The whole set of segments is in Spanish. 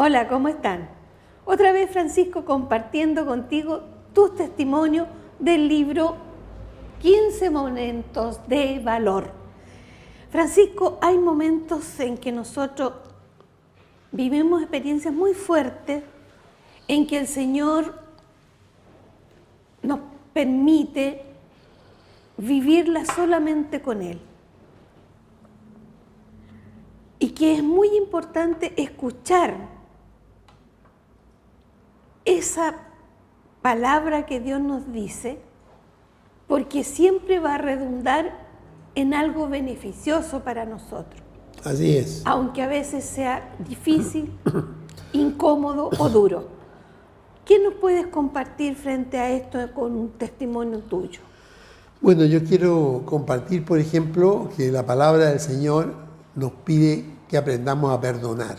Hola, ¿cómo están? Otra vez, Francisco, compartiendo contigo tus testimonios del libro 15 momentos de valor. Francisco, hay momentos en que nosotros vivimos experiencias muy fuertes en que el Señor nos permite vivirlas solamente con Él. Y que es muy importante escuchar esa palabra que Dios nos dice, porque siempre va a redundar en algo beneficioso para nosotros. Así es. Aunque a veces sea difícil, incómodo o duro. ¿Qué nos puedes compartir frente a esto con un testimonio tuyo? Bueno, yo quiero compartir, por ejemplo, que la palabra del Señor nos pide que aprendamos a perdonar.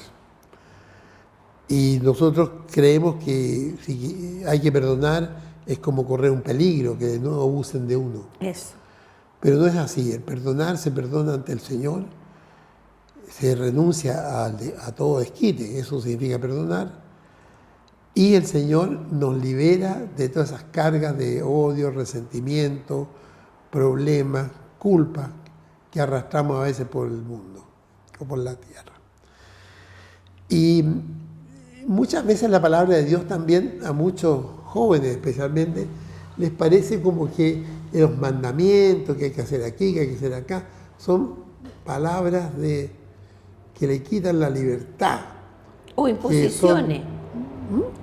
Y nosotros creemos que si hay que perdonar es como correr un peligro, que no abusen de uno. Eso. Pero no es así. El perdonar se perdona ante el Señor, se renuncia a todo desquite, eso significa perdonar. Y el Señor nos libera de todas esas cargas de odio, resentimiento, problemas, culpa que arrastramos a veces por el mundo o por la tierra. Y muchas veces la palabra de Dios también a muchos jóvenes especialmente les parece como que los mandamientos que hay que hacer aquí, que hay que hacer acá, son palabras que le quitan la libertad. O imposiciones.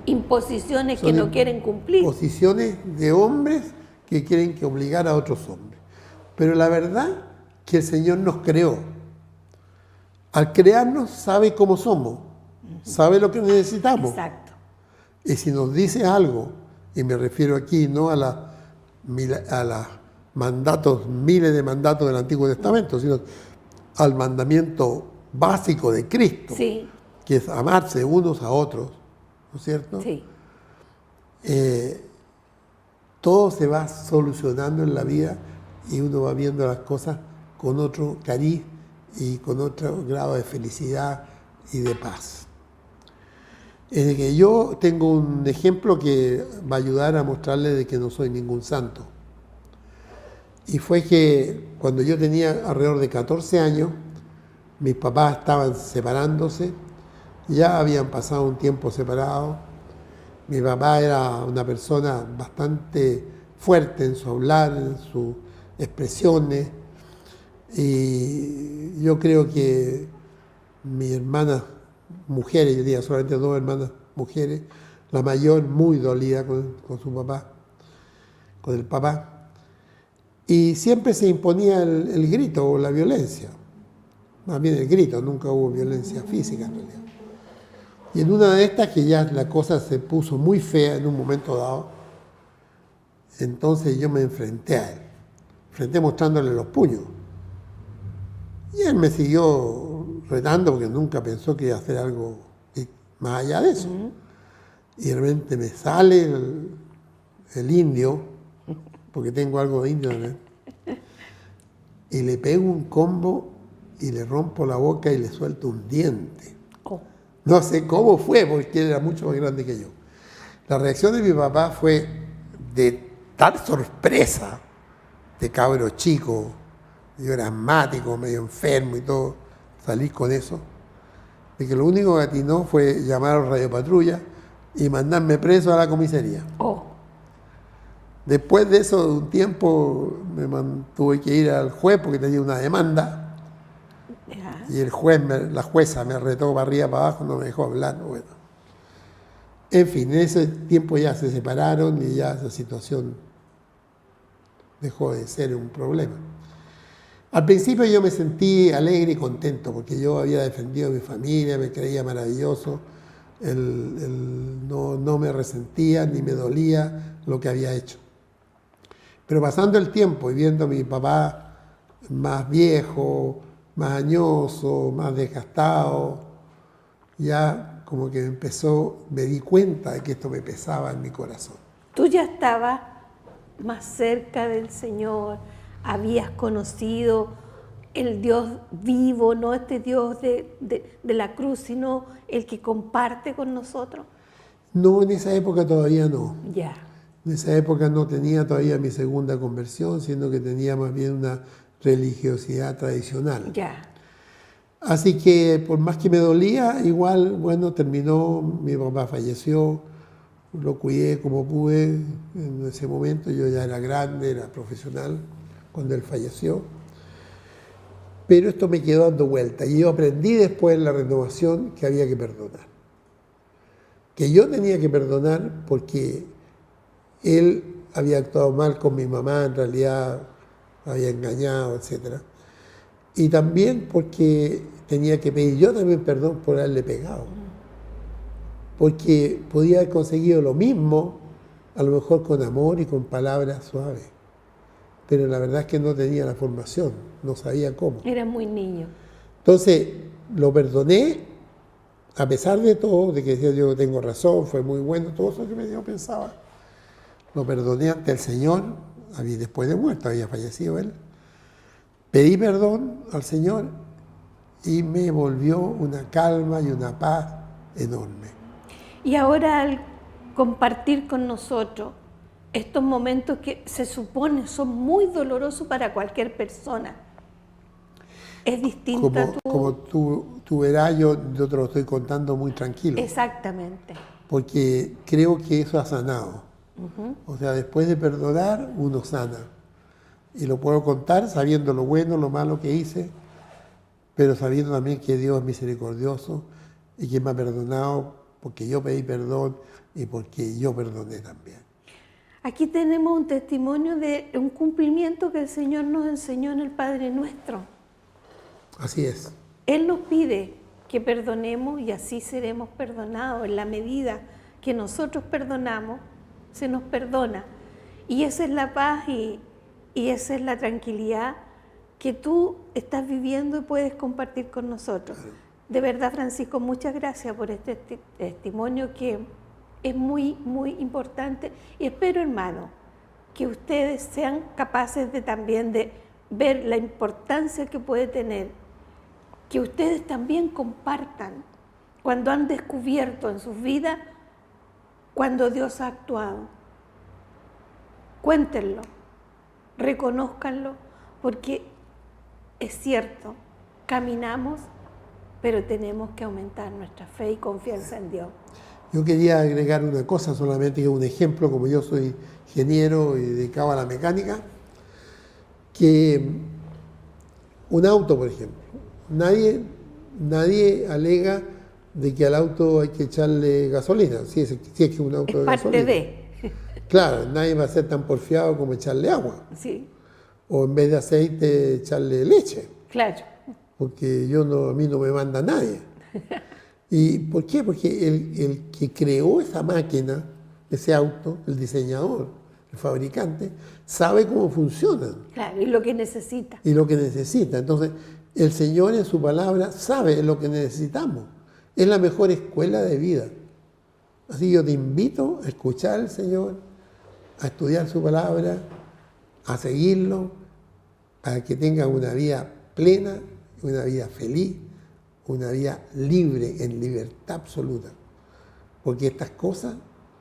Imposiciones que no quieren cumplir. Posiciones de hombres que quieren que obligar a otros hombres. Pero la verdad que el Señor nos creó. Al crearnos sabe cómo somos, sabe lo que necesitamos. Exacto. Y si nos dice algo, y me refiero aquí no a los mandatos, miles de mandatos del Antiguo Testamento, sino al mandamiento básico de Cristo, Sí. que es amarse unos a otros, ¿no es cierto? Sí. Todo se va solucionando en la vida y uno va viendo las cosas con otro cariz y con otro grado de felicidad y de paz. Que yo tengo un ejemplo que va a ayudar a mostrarle de que no soy ningún santo. Y fue que cuando yo tenía alrededor de 14 años, mis papás estaban separándose, ya habían pasado un tiempo separados. Mi papá era una persona bastante fuerte en su hablar, en sus expresiones, y yo creo que mis hermanas mujeres, yo tenía solamente 2 hermanas mujeres, la mayor muy dolida con su papá, con el papá, y siempre se imponía el grito o la violencia, más bien el grito, nunca hubo violencia física en realidad. Y en una de estas que ya la cosa se puso muy fea en un momento dado, entonces yo me enfrenté a él, mostrándole los puños. Y él me siguió retando porque nunca pensó que iba a hacer algo más allá de eso. Y de repente me sale el indio, porque tengo algo de indio también, y le pego un combo y le rompo la boca y le suelto un diente. Oh. No sé cómo fue, porque él era mucho más grande que yo. La reacción de mi papá fue de tal sorpresa, de cabro chico, yo era asmático, medio enfermo y todo, salí con eso, de que lo único que atinó fue llamar a Radio Patrulla y mandarme preso a la comisaría. Oh. Después de eso, de un tiempo, tuve que ir al juez porque tenía una demanda. Ya. Y el juez, la jueza me retó para arriba, para abajo, no me dejó hablar. Bueno. En fin, en ese tiempo ya se separaron y ya esa situación dejó de ser un problema. Al principio yo me sentí alegre y contento porque yo había defendido a mi familia, me creía maravilloso, no me resentía ni me dolía lo que había hecho. Pero pasando el tiempo y viendo a mi papá más viejo, más añoso, más desgastado, ya como que me di cuenta de que esto me pesaba en mi corazón. Tú ya estabas más cerca del Señor, habías conocido el Dios vivo, no este Dios de la cruz, sino el que comparte con nosotros? No, en esa época todavía no. Ya. En esa época no tenía todavía mi segunda conversión, sino que tenía más bien una religiosidad tradicional. Ya. Así que por más que me dolía, igual, bueno, terminó, mi papá falleció, lo cuidé como pude en ese momento, yo ya era grande, era profesional cuando él falleció. Pero esto me quedó dando vuelta y yo aprendí después en la renovación que había que perdonar. Que yo tenía que perdonar porque él había actuado mal con mi mamá, en realidad había engañado, etc. Y también porque tenía que pedir yo también perdón por haberle pegado. Porque podía haber conseguido lo mismo, a lo mejor con amor y con palabras suaves. Pero la verdad es que no tenía la formación, no sabía cómo. Era muy niño. Entonces, lo perdoné, a pesar de todo, de que decía yo tengo razón, fue muy bueno, todo eso que yo pensaba. Lo perdoné ante el Señor, después de muerto, había fallecido él. Pedí perdón al Señor y me volvió una calma y una paz enorme. Y ahora al compartir con nosotros estos momentos que se supone son muy dolorosos para cualquier persona, es distinta Como tú verás, yo te lo estoy contando muy tranquilo. Exactamente. Porque creo que eso ha sanado. O sea, después de perdonar, uno sana. Y lo puedo contar sabiendo lo bueno, lo malo que hice, pero sabiendo también que Dios es misericordioso y que me ha perdonado porque yo pedí perdón y porque yo perdoné también. Aquí tenemos un testimonio de un cumplimiento que el Señor nos enseñó en el Padre Nuestro. Así es. Él nos pide que perdonemos y así seremos perdonados. En la medida que nosotros perdonamos, se nos perdona. Y esa es la paz y esa es la tranquilidad que tú estás viviendo y puedes compartir con nosotros. De verdad, Francisco, muchas gracias por este testimonio que es muy, muy importante. Y espero, hermano, que ustedes sean capaces de también de ver la importancia que puede tener, que ustedes también compartan cuando han descubierto en sus vidas cuando Dios ha actuado. Cuéntenlo, reconózcanlo, porque es cierto, caminamos, pero tenemos que aumentar nuestra fe y confianza en Dios. Yo quería agregar una cosa solamente, que un ejemplo, como yo soy ingeniero y dedicado a la mecánica, que un auto, por ejemplo, nadie alega de que al auto hay que echarle gasolina, si es que un auto de gasolina. Parte de. Claro, nadie va a ser tan porfiado como echarle agua. Sí. O en vez de aceite, echarle leche. Claro. Porque a mí no me manda nadie. ¿Y por qué? Porque el que creó esa máquina, ese auto, el diseñador, el fabricante, sabe cómo funcionan. Claro, y lo que necesita. Y lo que necesita. Entonces, el Señor en su palabra sabe lo que necesitamos. Es la mejor escuela de vida. Así yo te invito a escuchar al Señor, a estudiar su palabra, a seguirlo, a que tengas una vida plena, una vida feliz, una vida libre, en libertad absoluta. Porque estas cosas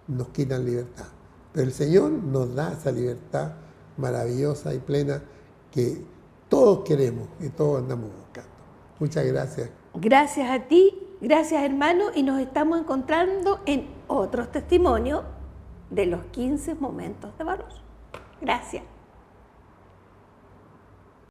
nos quitan libertad. Pero el Señor nos da esa libertad maravillosa y plena que todos queremos y todos andamos buscando. Muchas gracias. Gracias a ti, gracias hermano, y nos estamos encontrando en otros testimonios de los 15 momentos de valor. Gracias.